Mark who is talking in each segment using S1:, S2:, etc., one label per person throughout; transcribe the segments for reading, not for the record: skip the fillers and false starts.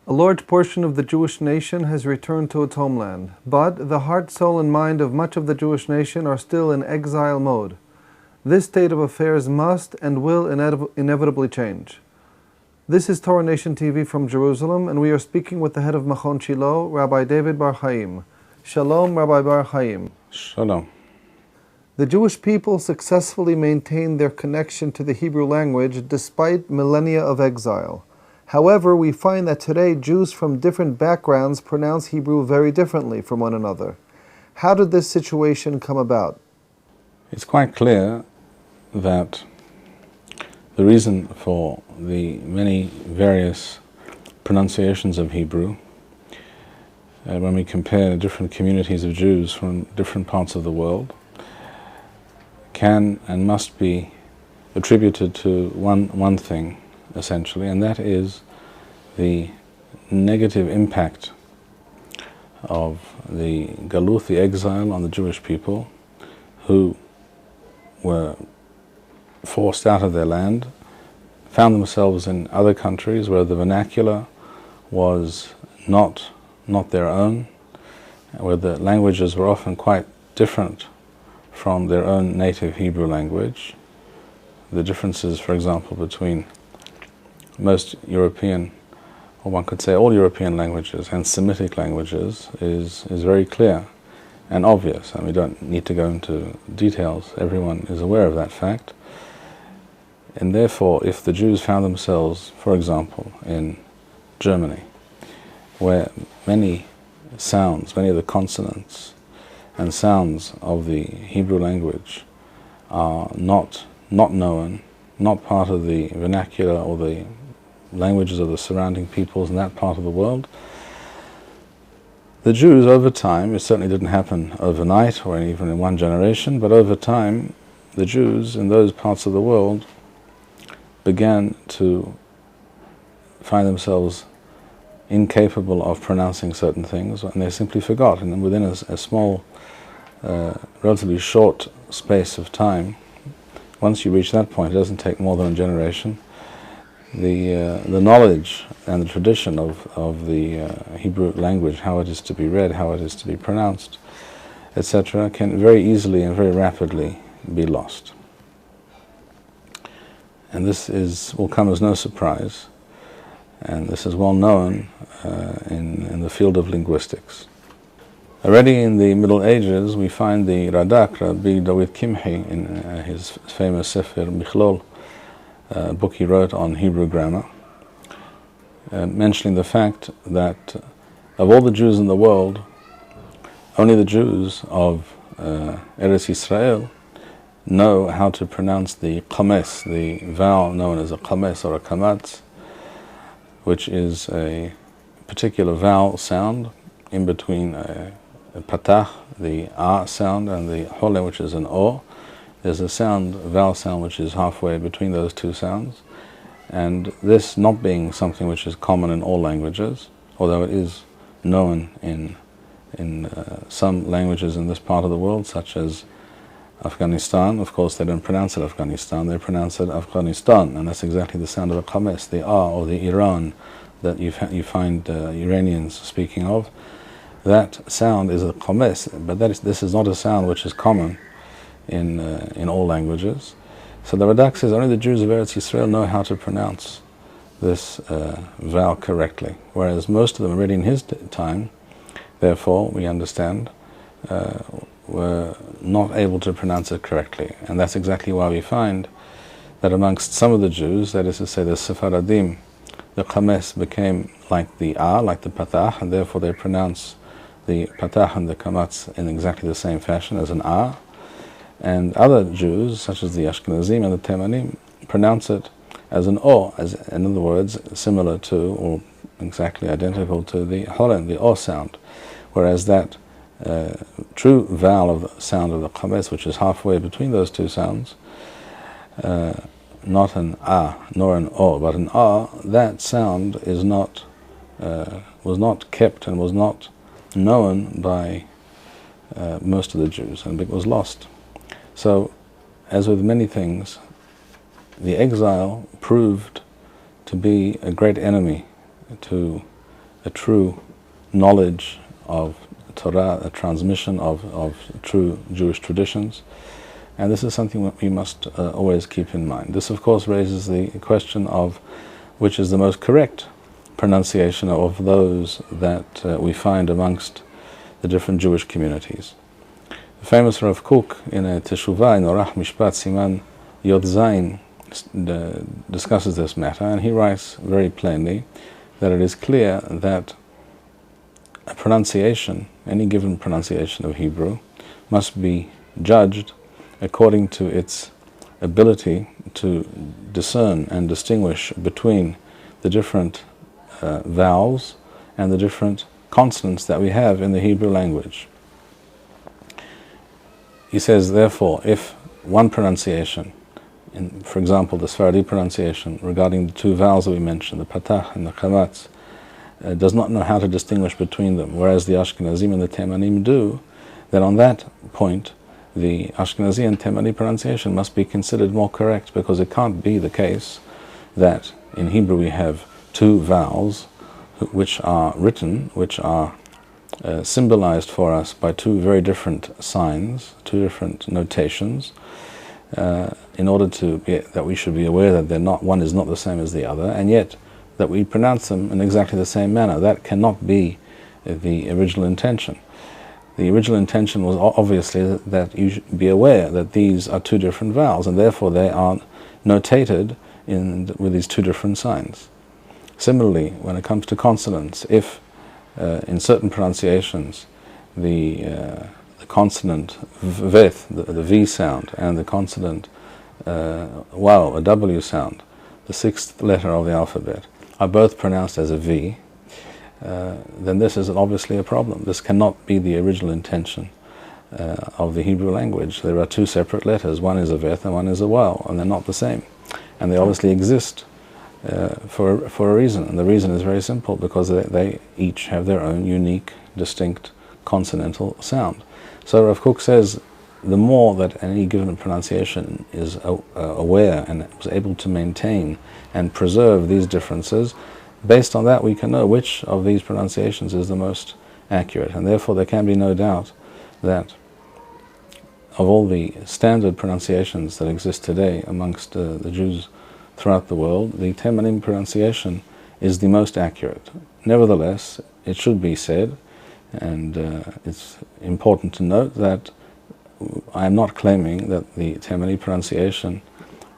S1: A large portion of the Jewish nation has returned to its homeland, but the heart, soul, and mind of much of the Jewish nation are still in exile mode. This state of affairs must and will inevitably change. This is Torah Nation TV from Jerusalem, and we are speaking with the head of Machon Shilo, Rabbi David Bar-Hayim. Shalom, Rabbi Bar-Hayim.
S2: Shalom.
S1: The Jewish people successfully maintained their connection to the Hebrew language despite millennia of exile. However, we find that today Jews from different backgrounds pronounce Hebrew very differently from one another. How did this situation come about?
S2: It's quite clear that the reason for the many various pronunciations of Hebrew, when we compare different communities of Jews from different parts of the world, can and must be attributed to one thing, essentially, and that is the negative impact of the galut, the exile, on the Jewish people, who were forced out of their land, found themselves in other countries where the vernacular was not their own, where the languages were often quite different from their own native Hebrew language. The differences, for example, between most European, or one could say all European languages and Semitic languages is very clear and obvious, and we don't need to go into details. Everyone is aware of that fact. And therefore, if the Jews found themselves, for example, in Germany, where many sounds, many of the consonants and sounds of the Hebrew language are not known, not part of the vernacular or the languages of the surrounding peoples in that part of the world, the Jews over time, it certainly didn't happen overnight or even in one generation, but over time the Jews in those parts of the world began to find themselves incapable of pronouncing certain things, and they simply forgot. And then within a small, relatively short space of time, once you reach that point, it doesn't take more than a generation, the knowledge and the tradition of the Hebrew language, how it is to be read, how it is to be pronounced, etc., can very easily and very rapidly be lost. And this will come as no surprise, and this is well known in the field of linguistics. Already in the Middle Ages, we find the Radak, Rabbi David Kimhi, in his famous Sefer Michlol, book he wrote on Hebrew grammar, mentioning the fact that of all the Jews in the world, only the Jews of Eretz Israel know how to pronounce the qames, the vowel known as a qames or a kamatz, which is a particular vowel sound in between a patah, the a sound, and the hole, which is an o. There's a vowel sound which is halfway between those two sounds, and this not being something which is common in all languages, although it is known in some languages in this part of the world, such as Afghanistan. Of course, they don't pronounce it Afghanistan, they pronounce it Afghanistan, and that's exactly the sound of a qames, the a, or the Iran that you find Iranians speaking of. That sound is a qames, but this is not a sound which is common in all languages. So the Radak says only the Jews of Eretz Yisrael know how to pronounce this vowel correctly, whereas most of them already in his time, therefore, we understand, were not able to pronounce it correctly. And that's exactly why we find that amongst some of the Jews, that is to say the Sephardim, the qames became like the a, like the patah, and therefore they pronounce the patah and the kamatz in exactly the same fashion as an a. And other Jews, such as the Ashkenazim and the Temanim, pronounce it as an o, as in other words, similar to or exactly identical to the holen, the o sound, whereas that true vowel of the sound of the qames, which is halfway between those two sounds, not an a nor an o, but an a, that sound is was not kept and was not known by most of the Jews, and it was lost. So, as with many things, the exile proved to be a great enemy to a true knowledge of Torah, a transmission of true Jewish traditions. And this is something that we must always keep in mind. This, of course, raises the question of which is the most correct pronunciation of those that we find amongst the different Jewish communities. The famous Rav Kook in a Teshuvah in Orach Mishpat Siman Yod Zayin discusses this matter, and he writes very plainly that it is clear that a pronunciation, any given pronunciation of Hebrew, must be judged according to its ability to discern and distinguish between the different vowels and the different consonants that we have in the Hebrew language. He says, therefore, if one pronunciation, for example, the Sephardi pronunciation regarding the two vowels that we mentioned, the patach and the chamatz, does not know how to distinguish between them, whereas the Ashkenazim and the Temanim do, then on that point, the Ashkenazi and Temani pronunciation must be considered more correct, because it can't be the case that in Hebrew we have two vowels which are written, which are symbolized for us by two very different signs, two different notations, in order that we should be aware that one is not the same as the other, and yet that we pronounce them in exactly the same manner. That cannot be the original intention. The original intention was obviously that you should be aware that these are two different vowels, and therefore they are notated with these two different signs. Similarly, when it comes to consonants, if in certain pronunciations the consonant veth, the V sound, and the consonant waw, a W sound, the sixth letter of the alphabet, are both pronounced as a V, then this is obviously a problem. This cannot be the original intention of the Hebrew language. There are two separate letters. One is a veth and one is a waw, and they're not the same. And they obviously exist for a reason. And the reason is very simple, because they each have their own unique, distinct consonantal sound. So Rav Kook says the more that any given pronunciation is aware and was able to maintain and preserve these differences, based on that we can know which of these pronunciations is the most accurate. And therefore there can be no doubt that of all the standard pronunciations that exist today amongst the Jews throughout the world, the Temanim pronunciation is the most accurate. Nevertheless, it should be said, and it's important to note, that I am not claiming that the Temani pronunciation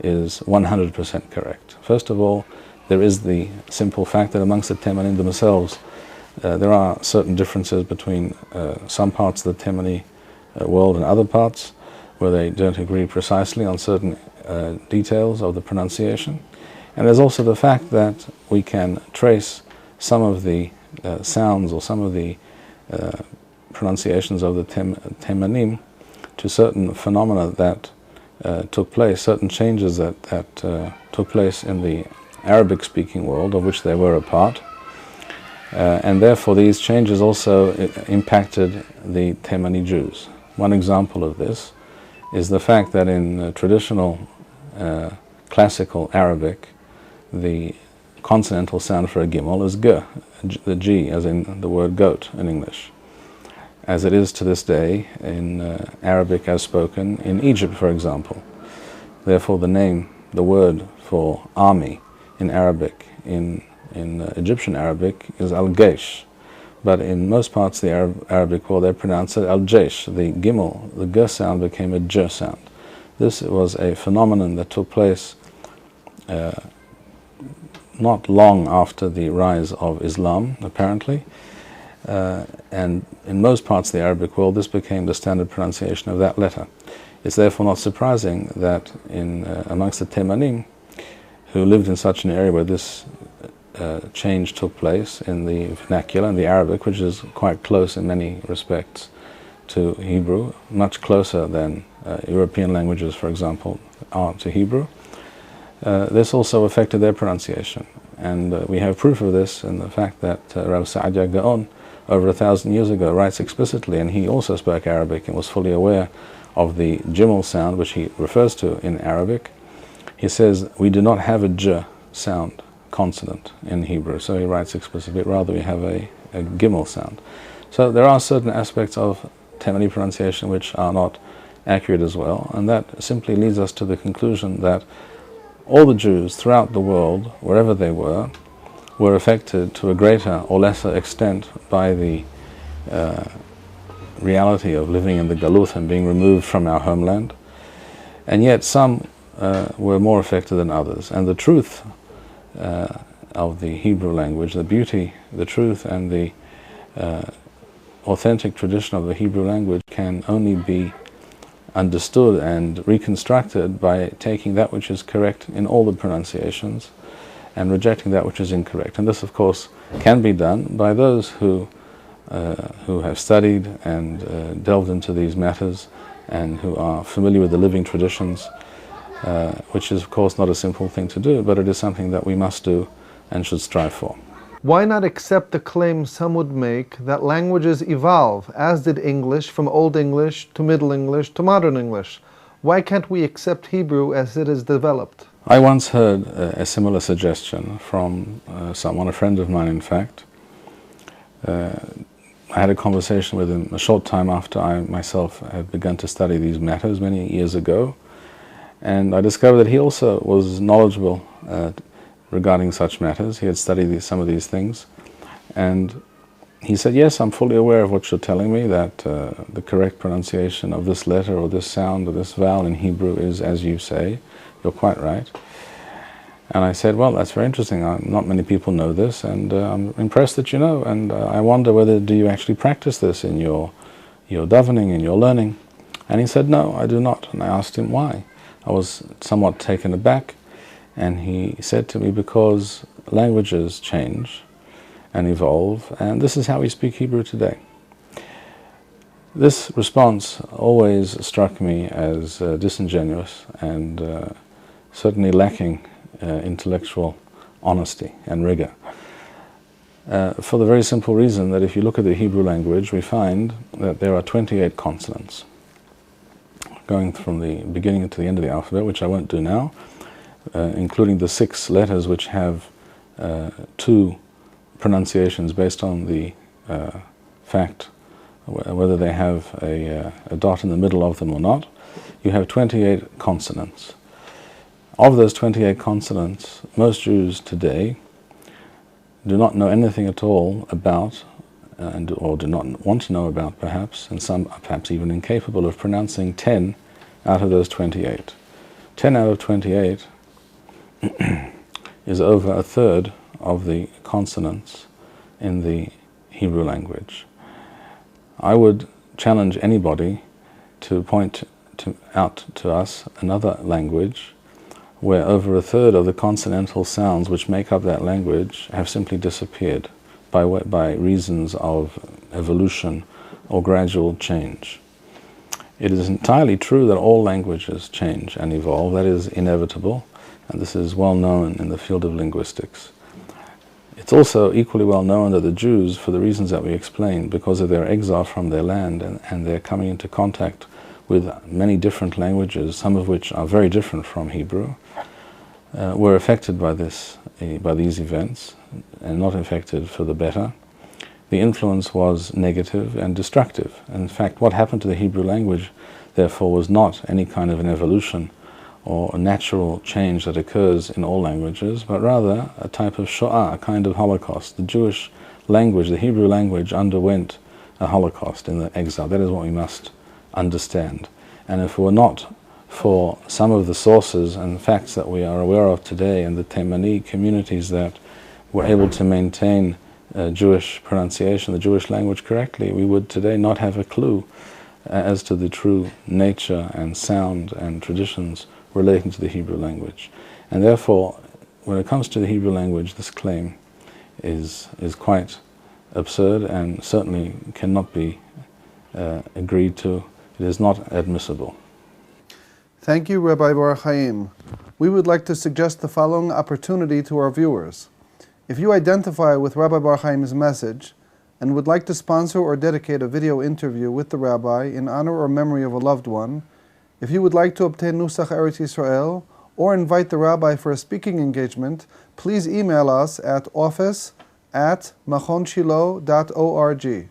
S2: is 100% correct. First of all, there is the simple fact that amongst the Temanim themselves, there are certain differences between some parts of the Temani world and other parts, where they don't agree precisely on certain details of the pronunciation. And there's also the fact that we can trace some of the sounds or some of the pronunciations of the Temanim to certain phenomena that took place, certain changes that took place in the Arabic-speaking world, of which they were a part. And therefore these changes also impacted the Temani Jews. One example of this is the fact that in traditional classical Arabic, the consonantal sound for a gimel is g, the G, as in the word goat in English, as it is to this day in Arabic as spoken in Egypt, for example. Therefore the word for army in Arabic, in Egyptian Arabic, is al-Geish, but in most parts of the Arabic world they pronounce it al-Jaish. The gimel, the g sound, became a j sound. This was a phenomenon that took place not long after the rise of Islam, apparently, and in most parts of the Arabic world this became the standard pronunciation of that letter. It's therefore not surprising that amongst the Temanim, who lived in such an area where this change took place in the vernacular, in the Arabic, which is quite close in many respects to Hebrew, much closer than European languages, for example, are to Hebrew. This also affected their pronunciation, and we have proof of this in the fact that Rav Saadia Gaon, over 1,000 years ago, writes explicitly, and he also spoke Arabic and was fully aware of the Gimel sound, which he refers to in Arabic. He says, we do not have a j sound consonant in Hebrew. So he writes explicitly, rather we have a gimel sound. So there are certain aspects of Taimani pronunciation which are not accurate as well, and that simply leads us to the conclusion that all the Jews throughout the world, wherever they were affected to a greater or lesser extent by the reality of living in the Galuth and being removed from our homeland, and yet some were more affected than others. And the truth of the Hebrew language, the beauty, the truth, and the authentic tradition of the Hebrew language can only be understood and reconstructed by taking that which is correct in all the pronunciations and rejecting that which is incorrect. And this, of course, can be done by those who have studied and delved into these matters and who are familiar with the living traditions, which is, of course, not a simple thing to do, but it is something that we must do and should strive for.
S1: Why not accept the claim some would make that languages evolve, as did English, from Old English to Middle English to Modern English? Why can't we accept Hebrew as it is developed?
S2: I once heard a similar suggestion from someone, a friend of mine in fact. I had a conversation with him a short time after I myself had begun to study these matters many years ago, and I discovered that he also was knowledgeable regarding such matters. He had studied some of these things, and he said, yes, I'm fully aware of what you're telling me, that the correct pronunciation of this letter or this sound or this vowel in Hebrew is as you say. You're quite right. And I said, well, that's very interesting. Not many people know this, and I'm impressed that you know, and I wonder whether do you actually practice this in your davening, in your learning? And he said, no, I do not. And I asked him why. I was somewhat taken aback, and he said to me, because languages change and evolve, and this is how we speak Hebrew today. This response always struck me as disingenuous and certainly lacking intellectual honesty and rigor. For the very simple reason that if you look at the Hebrew language, we find that there are 28 consonants, going from the beginning to the end of the alphabet, which I won't do now, including the 6 letters which have 2 pronunciations based on the fact whether they have a dot in the middle of them or not. You have 28 consonants. Of those 28 consonants, most Jews today do not know anything at all about, or do not want to know about perhaps, and some are perhaps even incapable of pronouncing 10 out of those 28. 10 out of 28 is over a third of the consonants in the Hebrew language. I would challenge anybody to point out to us another language where over a third of the consonantal sounds which make up that language have simply disappeared by reasons of evolution or gradual change. It is entirely true that all languages change and evolve. That is inevitable, and this is well known in the field of linguistics. It's also equally well known that the Jews, for the reasons that we explained, because of their exile from their land and their coming into contact with many different languages, some of which are very different from Hebrew, were affected by these events, and not affected for the better. The influence was negative and destructive. In fact, what happened to the Hebrew language, therefore, was not any kind of an evolution or a natural change that occurs in all languages, but rather a type of Shoah, a kind of Holocaust. The Jewish language, the Hebrew language, underwent a Holocaust in the exile. That is what we must understand. And if it were not for some of the sources and facts that we are aware of today, and the Taimani communities that were able to maintain Jewish pronunciation, the Jewish language correctly, we would today not have a clue as to the true nature and sound and traditions relating to the Hebrew language. And therefore, when it comes to the Hebrew language, this claim is quite absurd and certainly cannot be agreed to. It is not admissible.
S1: Thank you, Rabbi Bar-Hayim. We would like to suggest the following opportunity to our viewers. If you identify with Rabbi Bar-Hayim's message and would like to sponsor or dedicate a video interview with the Rabbi in honor or memory of a loved one, if you would like to obtain Nusach Eretz Yisrael or invite the rabbi for a speaking engagement, please email us at office@machonshilo.org.